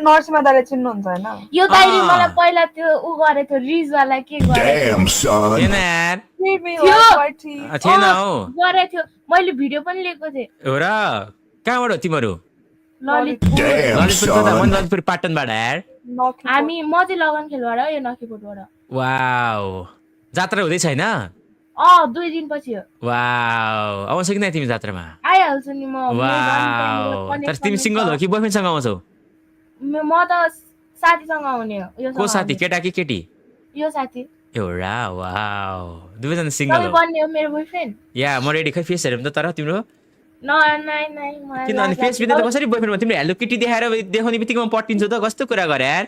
नर्सिमा दाले चिन्नुहुन्छ हैन यो दाइले मलाई पहिला त्यो उ गरे थियो रिजवाला के गरे Damn, son. थिएन यार थियो थिएन हौ गरे थियो मैले भिडियो पनि लिएको थिएँ हो र कहाँबाट हो तिमीहरू ललितपुर Damn, ललितपुर son. ललितपुर पाटनबाट यार हामी म चाहिँ लगन खेलबाट हो यो नखीपुरबाट वाउ जात्रा हुँदैछ हैन 2 दिन पछि हो वाउ आउँछ कि नै तिमी जात्रामा आइहाल्छु नि म वाउ तर तिमी सिंगल हो कि बोयफ्रेन्डसँग आउँछौ म त साथीसँग आउने हो यो को साथी केटा कि केटी यो साथी एउटा वाउ दुवैजना सिंगल तपाईँ हो बन्ने हो मेरो बोयफ्रेन्ड या म रेडी खै फेस हेरौँ त तर तिम्रो नै किन अनि फेस बित्दै त कसरी बोयफ्रेन्डमा तिम्रो हेलो किटी देखाएर देखाउने बित्तिकै म पट्टिन्छु त कस्तो कुरा गरे यार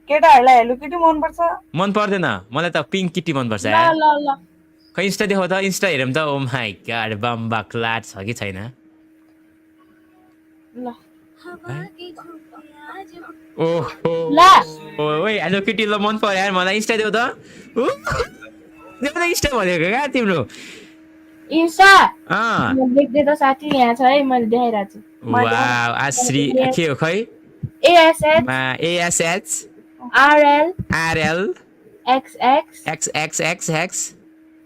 केटाहरुलाई हेलो किटी मन पर्छ मन पर्दैन मलाई त पिङ्क किटी मन पर्छ ल यार ल ल खै इन्स्टा देखाउ त इन्स्टा हेरौँ त ओ माई गॉड बम्बा क्लाट छ कि छैन ल ओहो ल ओइ हेलो किटी ल मन पर्यो यार मलाई इन्स्टा देऊ त देऊ त इन्स्टा भनेको क्या तिम्रो इन्स्टा अँ म देख्दै त साथी यहाँ छ है मैले देखाइरहेको छु वाउ आश्री के हो खै A S H A S H R L R L X X X X X X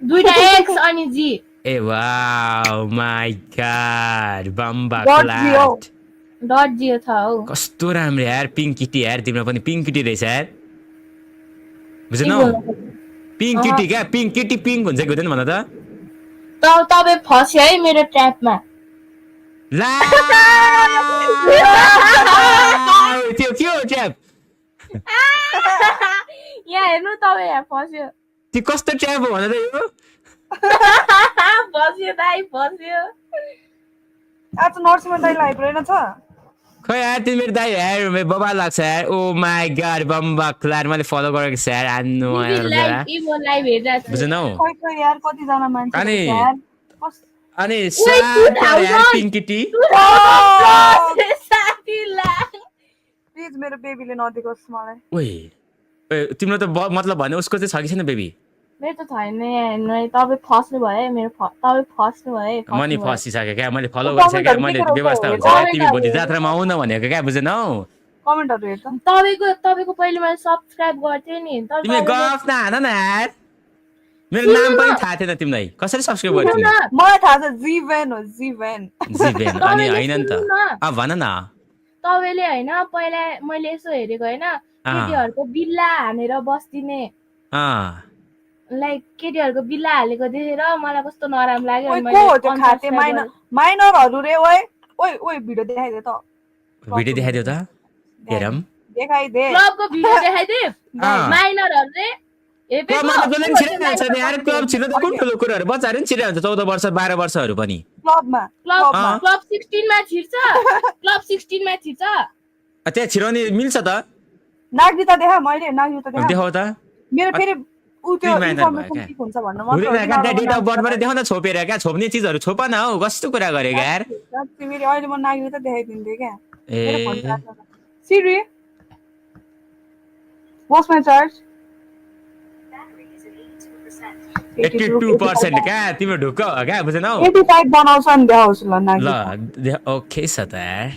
दुईटा एक्स अनि जी ए वाउ माई गॉड बम्बा Dot क्लाट .go छ हौ कस्तो राम्रो यार पिङ्क किटी यार तिम्रो पनि पिङ्क किटी रहेछ यार बुझ्नौ पिङ्क किटी क्या पिङ्क किटी पिङ्क हुन्छ कि हुँदैन भन त तपाईँ फस्यो है मेरो ट्र्यापमा ला त्यो के हो ट्र्याप यहाँ हेर्नु तपाईँ यहाँ फस्यो त्यो कस्तो ट्र्याप हो भन त यो फस्यो दाइ फस्यो आज नर्सिमा दाइलाई आइपुगेन छ खै यार तिमी मेरो दाइ यार मेरो बबा लाग्छ यार ओ माई गॉड बम्बा क्लाट मैले फलो गरेको छ यार आन्नु लाइभ हेरिरहेको छु बुझ्नौ खै खै यार कतिजना मान्छे अनि यार अनि सात यार पिङ्क किटी साथीलाई प्लिज मेरो बेबीले नदेकोस् मलाई ओइ तिम्रो त मतलब भने उसको चाहिँ छ कि छैन बेबी मेरो त छैन हेर्नु है तपाईँ फस्नु भयो है मेरो तपाईँ फस्नु भयो है म नि फसिसकेँ क्या मैले फलो गरिसकेँ मैले व्यवस्था हुन्छ क्या तिमी भोलि जात्रामा आउन भनेको क्या बुझेनौ कमेन्टहरु हेर्छ तपाईको पहिले मैले सब्स्क्राइब गर्थेँ नि तर तिमी गफ न हान न यार मेरो नाम पनि थाहा थिएन तिमीलाई कसरी सब्स्क्राइब गर्छौ मलाई थाहा छ जीवेन हो जीवेन जीवेन अनि हैन नि त अब भन न तपाईले हैन पहिला मैले यसो हेरेको हैन केटीहरुको बिल्ला हानेर बस्दिने लाइक केटीहरुको बिल्ला हालेको देखेर मलाई कस्तो नराम्रो लाग्यो अनि मैले को हो त्यो खाते माइनरहरु रे ओइ ओइ ओइ भिडियो देखाइदे त भिडियो देखाइदेऊ त हेरौँ देखाइदे क्लबको भिडियो देखाइदे माइनरहरु रे क्लब छिटो त कुन ठुलो कुराहरु बच्चाहरु नि छिटो हुन्छ 14 वर्ष 12 वर्षहरु पनि क्लबमा क्लब 16 मा छिर्छ क्लब 16 मा छिर्छ त्यहाँ छिराउने मिल्छ त नागरिकता देखा मैले नागरिकता देखाउ त मेरो फेरि उ त्यो इन्फर्मेसन के हुन्छ भन्नु म डेट अफ बर्थ मात्रै देखाउ न छोपेर क्या छोप्ने चीजहरु छोप न हौ कस्तो कुरा गरे यार तिमीले अहिले म नागरिकता देखाइदिन्थे क्या ए सिरी व्हाट्स माय चार्ज 82% क्या तिम्रो ढुक्क हो क्या बुझेनौ 85 बनाउँछ नि देखाउँछु ल नागरिकता ल ओके छ त यार